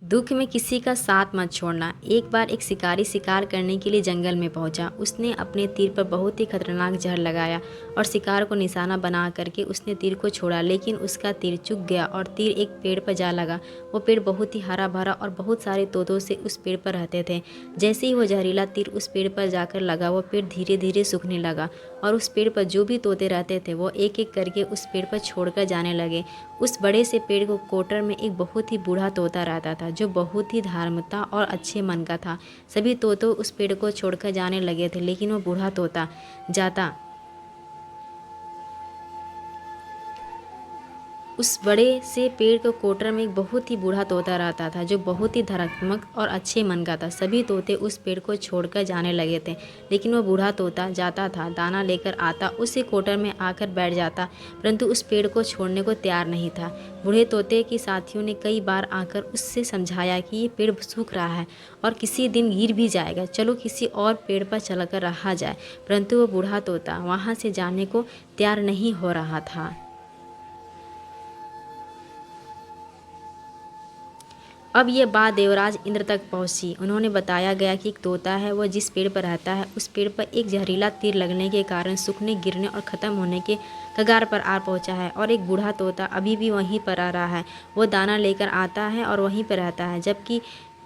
दुख में किसी का साथ मत छोड़ना। एक बार एक शिकारी शिकार करने के लिए जंगल में पहुंचा। उसने अपने तीर पर बहुत ही खतरनाक जहर लगाया और शिकार को निशाना बना करके उसने तीर को छोड़ा, लेकिन उसका तीर चूक गया और तीर एक पेड़ पर जा लगा। वो पेड़ बहुत ही हरा भरा और बहुत सारे तोतों से उस पेड़ पर रहते थे। जैसे ही वो जहरीला तीर उस पेड़ पर जाकर लगा, वो पेड़ धीरे धीरे सूखने लगा और उस पेड़ पर जो भी तोते रहते थे वो एक एक करके उस पेड़ पर छोड़कर जाने लगे। उस बड़े से पेड़ को कोटर में एक बहुत ही बूढ़ा तोता रहता था, जो बहुत ही धार्मिकता और अच्छे मन का था। सभी तोते उस पेड़ को छोड़कर जाने लगे थे, लेकिन वो बूढ़ा तोता जाता उस बड़े से पेड़ के कोटर में एक बहुत ही बूढ़ा तोता रहता था, जो बहुत ही धनात्मक और अच्छे मन का था। सभी तोते उस पेड़ को छोड़कर जाने लगे थे, लेकिन वह बूढ़ा तोता जाता था, दाना लेकर आता, उसी कोटर में आकर बैठ जाता, परंतु उस पेड़ को छोड़ने को तैयार नहीं था। बूढ़े तोते के साथियों ने कई बार आकर उससे समझाया कि ये पेड़ सूख रहा है और किसी दिन गिर भी जाएगा, चलो किसी और पेड़ पर चलकर रहा जाए, परंतु वह बूढ़ा तोता वहाँ से जाने को तैयार नहीं हो रहा था। अब ये बात देवराज इंद्र तक पहुंची। उन्होंने बताया गया कि एक तोता है, वह जिस पेड़ पर रहता है उस पेड़ पर एक जहरीला तीर लगने के कारण सूखने, गिरने और ख़त्म होने के कगार पर आ पहुंचा है, और एक बूढ़ा तोता अभी भी वहीं पर आ रहा है। वो दाना लेकर आता है और वहीं पर रहता है, जबकि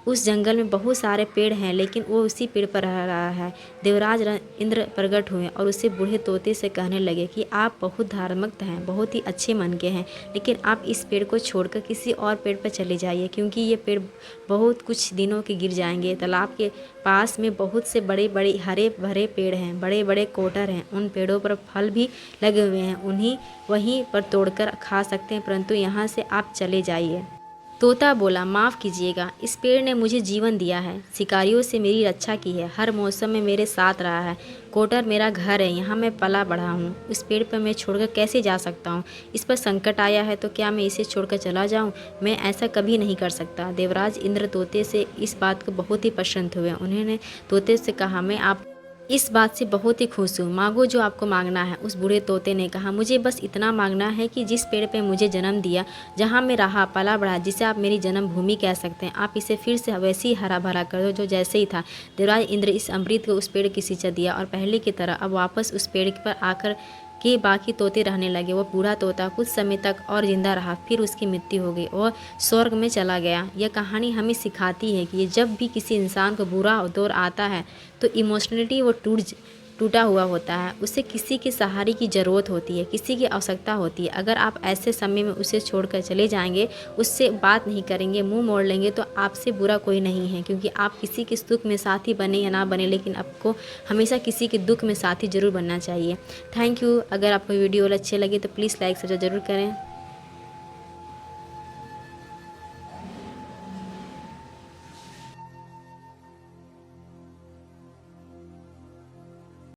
उस जंगल में बहुत सारे पेड़ हैं, लेकिन वो उसी पेड़ पर रह रहा है। देवराज इंद्र प्रकट हुए और उसे बूढ़े तोते से कहने लगे कि आप बहुत धार्मिक हैं, बहुत ही अच्छे मन के हैं, लेकिन आप इस पेड़ को छोड़कर किसी और पेड़ पर चले जाइए, क्योंकि ये पेड़ बहुत कुछ दिनों के गिर जाएंगे। तालाब के पास में बहुत से बड़े बड़े हरे भरे पेड़ हैं, बड़े बड़े कोटर हैं, उन पेड़ों पर फल भी लगे हुए हैं, उन्हीं वहीं पर तोड़कर खा सकते हैं, परंतु यहाँ से आप चले जाइए। तोता बोला, माफ़ कीजिएगा, इस पेड़ ने मुझे जीवन दिया है, शिकारियों से मेरी रक्षा की है, हर मौसम में मेरे साथ रहा है। कोटर मेरा घर है, यहाँ मैं पला बढ़ा हूँ। उस पेड़ पर मैं छोड़कर कैसे जा सकता हूँ? इस पर संकट आया है तो क्या मैं इसे छोड़कर चला जाऊँ? मैं ऐसा कभी नहीं कर सकता। देवराज इंद्र तोते से इस बात को बहुत ही पसंद हुए। उन्होंने तोते से कहा, मैं आप इस बात से बहुत ही खुश हूँ, मांगो जो आपको मांगना है। उस बूढ़े तोते ने कहा, मुझे बस इतना मांगना है कि जिस पेड़ पे मुझे जन्म दिया, जहाँ मैं रहा पला बढ़ा, जिसे आप मेरी जन्मभूमि कह सकते हैं, आप इसे फिर से वैसे ही हरा भरा कर दो जो जैसे ही था। देवराज इंद्र इस अमृत को उस पेड़ की सिंचा दिया और पहले की तरह अब वापस उस पेड़ पर आकर के बाकी तोते रहने लगे। वो बूढ़ा तोता कुछ समय तक और जिंदा रहा, फिर उसकी मृत्यु हो गई और स्वर्ग में चला गया। यह कहानी हमें सिखाती है कि जब भी किसी इंसान को बुरा दौर आता है तो इमोशनलिटी वो टूटा हुआ होता है, उसे किसी के सहारे की ज़रूरत होती है, किसी की आवश्यकता होती है। अगर आप ऐसे समय में उसे छोड़कर चले जाएंगे, उससे बात नहीं करेंगे, मुंह मोड़ लेंगे, तो आपसे बुरा कोई नहीं है, क्योंकि आप किसी के सुख में साथी बने या ना बने, लेकिन आपको हमेशा किसी के दुख में साथी जरूर बनना चाहिए। Thank you. अगर आपको वीडियो अच्छे लगे तो प्लीज़ लाइक सब्सक्राइब जरूर करें।